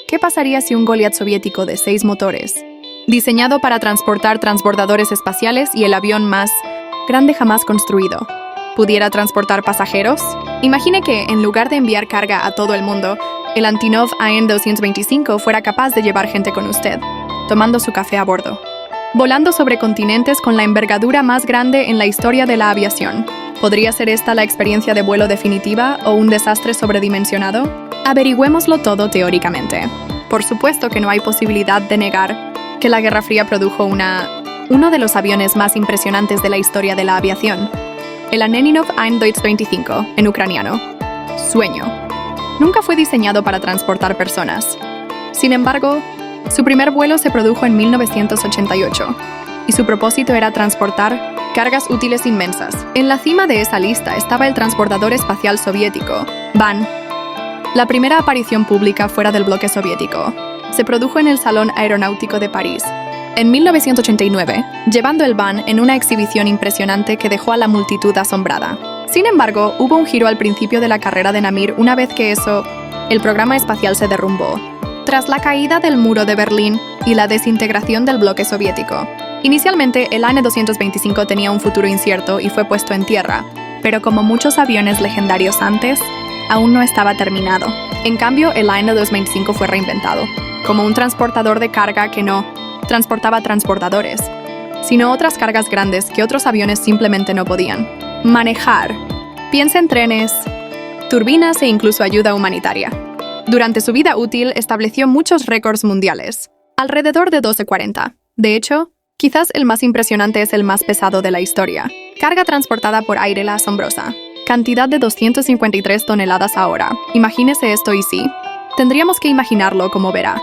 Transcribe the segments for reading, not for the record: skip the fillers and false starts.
¿Qué pasaría si un Goliath soviético de 6 motores, diseñado para transportar transbordadores espaciales y el avión más grande jamás construido, pudiera transportar pasajeros? Imagine que, en lugar de enviar carga a todo el mundo, el Antonov AN-225 fuera capaz de llevar gente con usted, tomando su café a bordo, volando sobre continentes con la envergadura más grande en la historia de la aviación. ¿Podría ser esta la experiencia de vuelo definitiva o un desastre sobredimensionado? Averigüémoslo todo teóricamente. Por supuesto que no hay posibilidad de negar que la Guerra Fría produjo uno de los aviones más impresionantes de la historia de la aviación, el Antonov AN-225, en ucraniano. Sueño. Nunca fue diseñado para transportar personas. Sin embargo, su primer vuelo se produjo en 1988, y su propósito era transportar cargas útiles inmensas. En la cima de esa lista estaba el transbordador espacial soviético, VAN. La primera aparición pública fuera del bloque soviético se produjo en el Salón Aeronáutico de París, en 1989, llevando el VAN en una exhibición impresionante que dejó a la multitud asombrada. Sin embargo, hubo un giro al principio de la carrera de Namir una vez que el programa espacial se derrumbó, tras la caída del muro de Berlín y la desintegración del bloque soviético. Inicialmente, el AN-225 tenía un futuro incierto y fue puesto en tierra, pero como muchos aviones legendarios antes, aún no estaba terminado. En cambio, el AN-225 fue reinventado, como un transportador de carga que no transportaba transbordadores, sino otras cargas grandes que otros aviones simplemente no podían manejar. Piensa en trenes, turbinas e incluso ayuda humanitaria. Durante su vida útil, estableció muchos récords mundiales, alrededor de 1240. De hecho, quizás el más impresionante es el más pesado de la historia. Carga transportada por aire la asombrosa. Cantidad de 253 toneladas ahora. Imagínese esto y sí, tendríamos que imaginarlo como verá.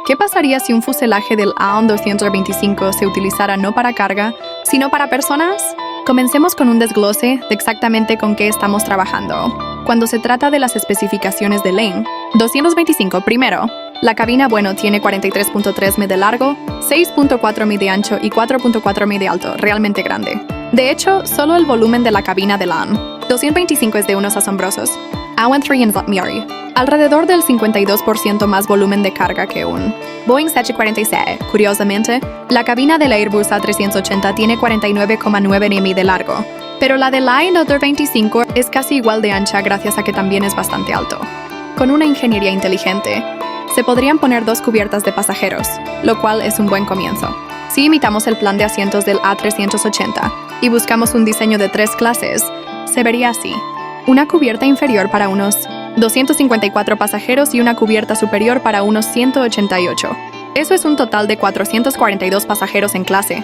¿Qué pasaría si un fuselaje del AN-225 se utilizara no para carga, sino para personas? Comencemos con un desglose de exactamente con qué estamos trabajando. Cuando se trata de las especificaciones de Lane, 225 primero. La cabina, tiene 43.3 m de largo, 6.4 m de ancho y 4.4 m de alto, realmente grande. De hecho, solo el volumen de la cabina del AN-225 es de unos asombrosos. A13 en Zlatmiari, alrededor del 52% más volumen de carga que un Boeing 747. Curiosamente, la cabina del Airbus A380 tiene 49,9 m de largo, pero la del AN-225 es casi igual de ancha gracias a que también es bastante alto. Con una ingeniería inteligente, se podrían poner 2 cubiertas de pasajeros, lo cual es un buen comienzo. Si imitamos el plan de asientos del A380 y buscamos un diseño de 3 clases, se vería así. Una cubierta inferior para unos 254 pasajeros y una cubierta superior para unos 188. Eso es un total de 442 pasajeros en clase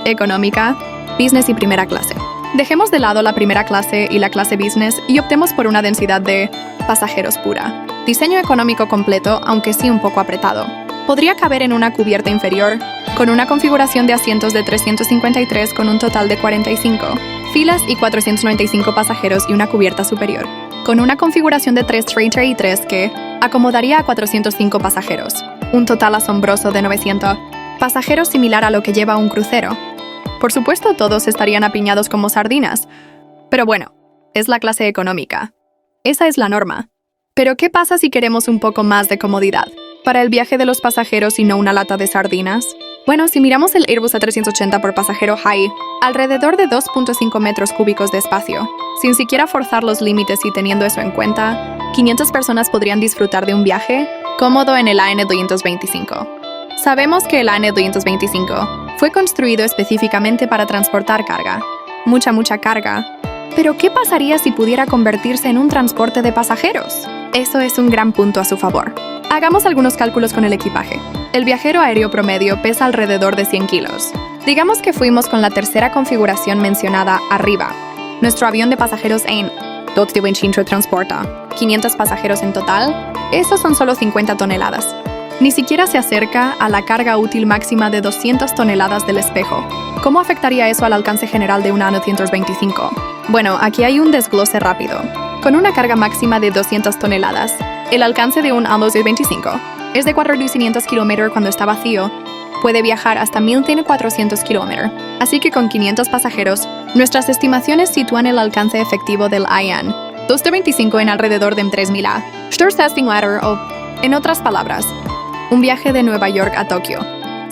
económica, business y primera clase. Dejemos de lado la primera clase y la clase business y optemos por una densidad de pasajeros pura. Diseño económico completo, aunque sí un poco apretado. Podría caber en una cubierta inferior, con una configuración de asientos de 353 con un total de 45 filas y 495 pasajeros y una cubierta superior, con una configuración de 3 tray y 3 que acomodaría a 405 pasajeros, un total asombroso de 900 pasajeros similar a lo que lleva un crucero. Por supuesto, todos estarían apiñados como sardinas, pero es la clase económica. Esa es la norma. Pero ¿qué pasa si queremos un poco más de comodidad para el viaje de los pasajeros y no una lata de sardinas? Si miramos el Airbus A380 por pasajero hay alrededor de 2.5 metros cúbicos de espacio. Sin siquiera forzar los límites y teniendo eso en cuenta, 500 personas podrían disfrutar de un viaje cómodo en el AN-225. Sabemos que el AN-225 fue construido específicamente para transportar carga. Mucha carga. Pero ¿qué pasaría si pudiera convertirse en un transporte de pasajeros? Eso es un gran punto a su favor. Hagamos algunos cálculos con el equipaje. El viajero aéreo promedio pesa alrededor de 100 kilos. Digamos que fuimos con la tercera configuración mencionada arriba. Nuestro avión de pasajeros AN-225 transporta 500 pasajeros en total. Esos son solo 50 toneladas. Ni siquiera se acerca a la carga útil máxima de 200 toneladas del espejo. ¿Cómo afectaría eso al alcance general de un AN-225? Aquí hay un desglose rápido. Con una carga máxima de 200 toneladas, el alcance de un AN-225 es de 4.500 km cuando está vacío. Puede viajar hasta 1.400 km. Así que con 500 pasajeros, nuestras estimaciones sitúan el alcance efectivo del AN-225 en alrededor de 3.000 a. O, en otras palabras, Un viaje de Nueva York a Tokio,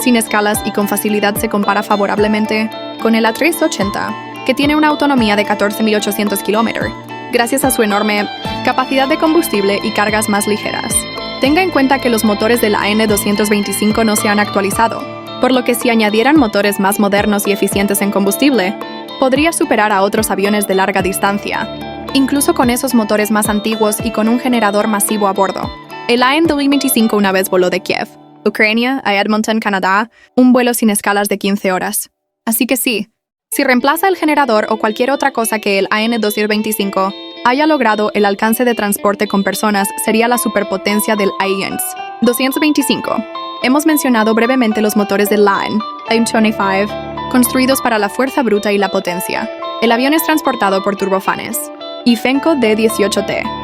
sin escalas y con facilidad, se compara favorablemente con el A380, que tiene una autonomía de 14.800 kilómetros, gracias a su enorme capacidad de combustible y cargas más ligeras. Tenga en cuenta que los motores del AN225 no se han actualizado, por lo que si añadieran motores más modernos y eficientes en combustible, podría superar a otros aviones de larga distancia, incluso con esos motores más antiguos y con un generador masivo a bordo. El AN225 una vez voló de Kiev, Ucrania, a Edmonton, Canadá, un vuelo sin escalas de 15 horas. Así que sí, si reemplaza el generador o cualquier otra cosa que el AN225 haya logrado, el alcance de transporte con personas sería la superpotencia del AN225. Hemos mencionado brevemente los motores del AN225, construidos para la fuerza bruta y la potencia. El avión es transportado por turbofanes y Fenco D-18T.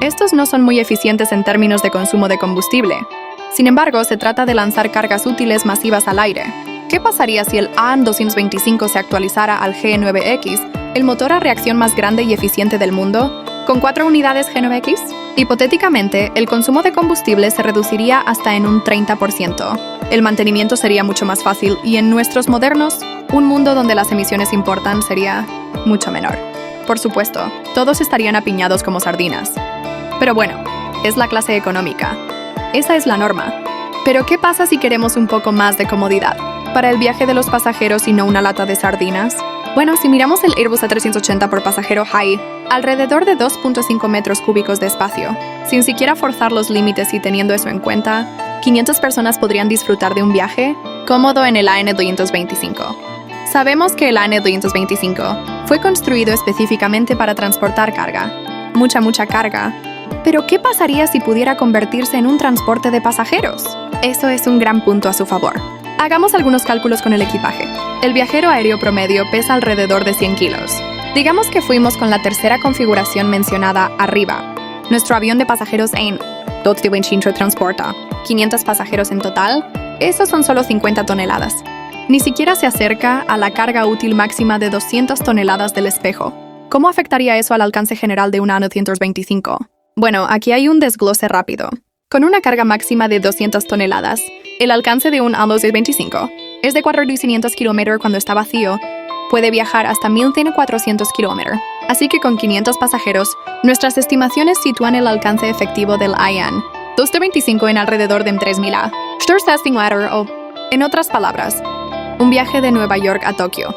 Estos no son muy eficientes en términos de consumo de combustible. Sin embargo, se trata de lanzar cargas útiles masivas al aire. ¿Qué pasaría si el AN225 se actualizara al G9X, el motor a reacción más grande y eficiente del mundo, con 4 unidades G9X? Hipotéticamente, el consumo de combustible se reduciría hasta en un 30%. El mantenimiento sería mucho más fácil y en nuestros modernos, un mundo donde las emisiones importan sería mucho menor. Por supuesto, todos estarían apiñados como sardinas. Pero bueno, es la clase económica. Esa es la norma. Pero ¿qué pasa si queremos un poco más de comodidad para el viaje de los pasajeros y no una lata de sardinas? Bueno, si miramos el Airbus A380 por pasajero hay alrededor de 2.5 metros cúbicos de espacio. Sin siquiera forzar los límites y teniendo eso en cuenta, 500 personas podrían disfrutar de un viaje cómodo en el AN225. Sabemos que el AN225 fue construido específicamente para transportar carga. Mucha carga. Pero ¿qué pasaría si pudiera convertirse en un transporte de pasajeros? Eso es un gran punto a su favor. Hagamos algunos cálculos con el equipaje. El viajero aéreo promedio pesa alrededor de 100 kilos. Digamos que fuimos con la tercera configuración mencionada arriba. Nuestro avión de pasajeros AN225 transporta 500 pasajeros en total. Esos son solo 50 toneladas. Ni siquiera se acerca a la carga útil máxima de 200 toneladas del espejo. ¿Cómo afectaría eso al alcance general de un AN225? Bueno, aquí hay un desglose rápido. Con una carga máxima de 200 toneladas, el alcance de un AN225 es de 4.500 kilómetros cuando está vacío, puede viajar hasta 1.400 kilómetros. Así que con 500 pasajeros, nuestras estimaciones sitúan el alcance efectivo del AN225 en alrededor de 3.000 o, en otras palabras, un viaje de Nueva York a Tokio,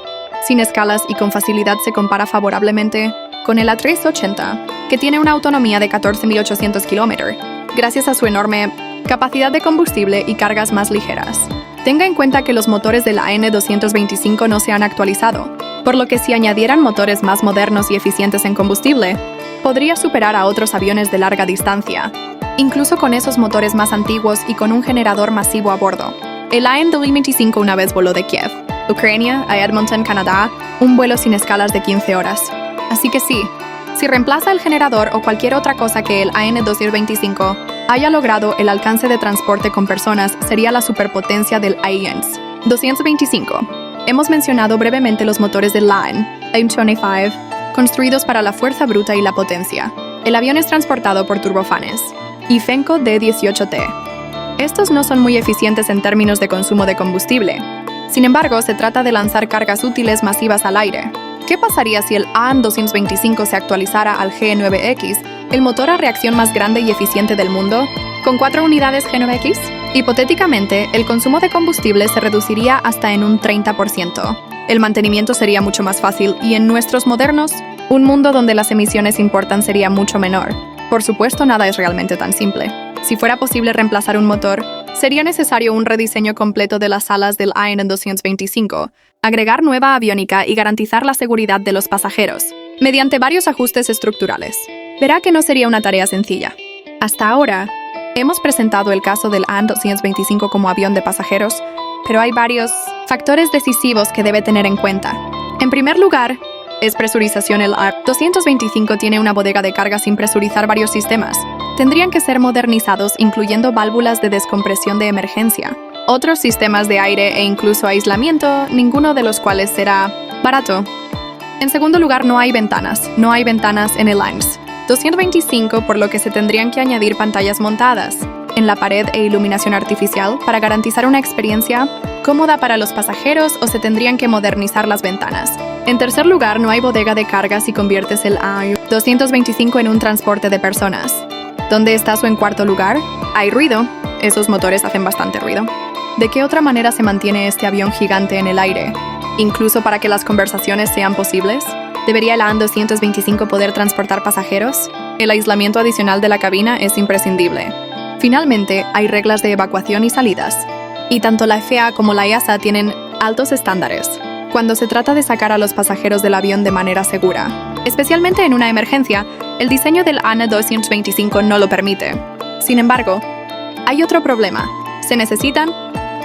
sin escalas y con facilidad, se compara favorablemente con el A380, que tiene una autonomía de 14.800 kilómetros, gracias a su enorme capacidad de combustible y cargas más ligeras. Tenga en cuenta que los motores del AN225 no se han actualizado, por lo que si añadieran motores más modernos y eficientes en combustible, podría superar a otros aviones de larga distancia, incluso con esos motores más antiguos y con un generador masivo a bordo. El AN225 una vez voló de Kiev, Ucrania, a Edmonton, Canadá, un vuelo sin escalas de 15 horas. Así que sí, si reemplaza el generador o cualquier otra cosa que el AN225 haya logrado, el alcance de transporte con personas sería la superpotencia del AN225. Hemos mencionado brevemente los motores del AN225, construidos para la fuerza bruta y la potencia. El avión es transportado por turbofanes y Fenco D-18T. Estos no son muy eficientes en términos de consumo de combustible. Sin embargo, se trata de lanzar cargas útiles masivas al aire. ¿Qué pasaría si el AN225 se actualizara al G9X, el motor a reacción más grande y eficiente del mundo, con 4 unidades G9X? Hipotéticamente, el consumo de combustible se reduciría hasta en un 30%. El mantenimiento sería mucho más fácil y en nuestros modernos, un mundo donde las emisiones importan sería mucho menor. Por supuesto, nada es realmente tan simple. Si fuera posible reemplazar un motor, sería necesario un rediseño completo de las alas del AN225, agregar nueva aviónica y garantizar la seguridad de los pasajeros, mediante varios ajustes estructurales. Verá que no sería una tarea sencilla. Hasta ahora, hemos presentado el caso del AN225 como avión de pasajeros, pero hay varios factores decisivos que debe tener en cuenta. En primer lugar, es presurización. El AN225 tiene una bodega de carga sin presurizar varios sistemas. Tendrían que ser modernizados, incluyendo válvulas de descompresión de emergencia, otros sistemas de aire e incluso aislamiento, ninguno de los cuales será barato. En segundo lugar, no hay ventanas en el AN225, por lo que se tendrían que añadir pantallas montadas. en la pared e iluminación artificial para garantizar una experiencia cómoda para los pasajeros o se tendrían que modernizar las ventanas. En tercer lugar, no hay bodega de carga si conviertes el A225 en un transporte de personas. ¿Dónde estás o en cuarto lugar? Hay ruido. Esos motores hacen bastante ruido. ¿De qué otra manera se mantiene este avión gigante en el aire? Incluso para que las conversaciones sean posibles, ¿debería el A225 poder transportar pasajeros? El aislamiento adicional de la cabina es imprescindible. Finalmente, hay reglas de evacuación y salidas. Y tanto la FAA como la EASA tienen altos estándares cuando se trata de sacar a los pasajeros del avión de manera segura. Especialmente en una emergencia, el diseño del A225 no lo permite. Sin embargo, hay otro problema. Se necesitan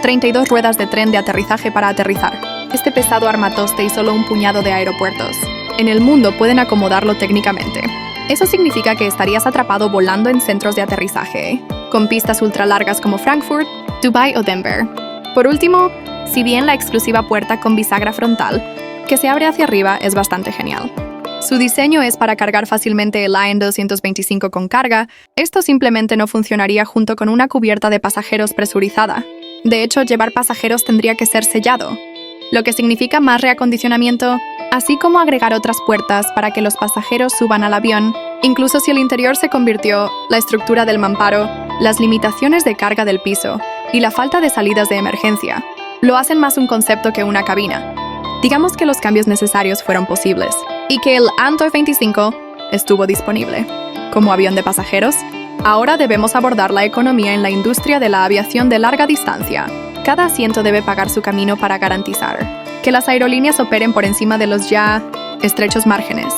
32 ruedas de tren de aterrizaje para aterrizar. Este pesado armatoste y solo un puñado de aeropuertos en el mundo pueden acomodarlo técnicamente. Eso significa que estarías atrapado volando en centros de aterrizaje, con pistas ultra largas como Frankfurt, Dubái o Denver. Por último, si bien la exclusiva puerta con bisagra frontal, que se abre hacia arriba, es bastante genial. Su diseño es para cargar fácilmente el AN225 con carga. Esto simplemente no funcionaría junto con una cubierta de pasajeros presurizada. De hecho, llevar pasajeros tendría que ser sellado, lo que significa más reacondicionamiento, así como agregar otras puertas para que los pasajeros suban al avión. Incluso si el interior se convirtió, la estructura del mamparo, las limitaciones de carga del piso y la falta de salidas de emergencia lo hacen más un concepto que una cabina. Digamos que los cambios necesarios fueron posibles y que el AN225 estuvo disponible. Como avión de pasajeros, ahora debemos abordar la economía en la industria de la aviación de larga distancia. Cada asiento debe pagar su camino para garantizar que las aerolíneas operen por encima de los ya estrechos márgenes.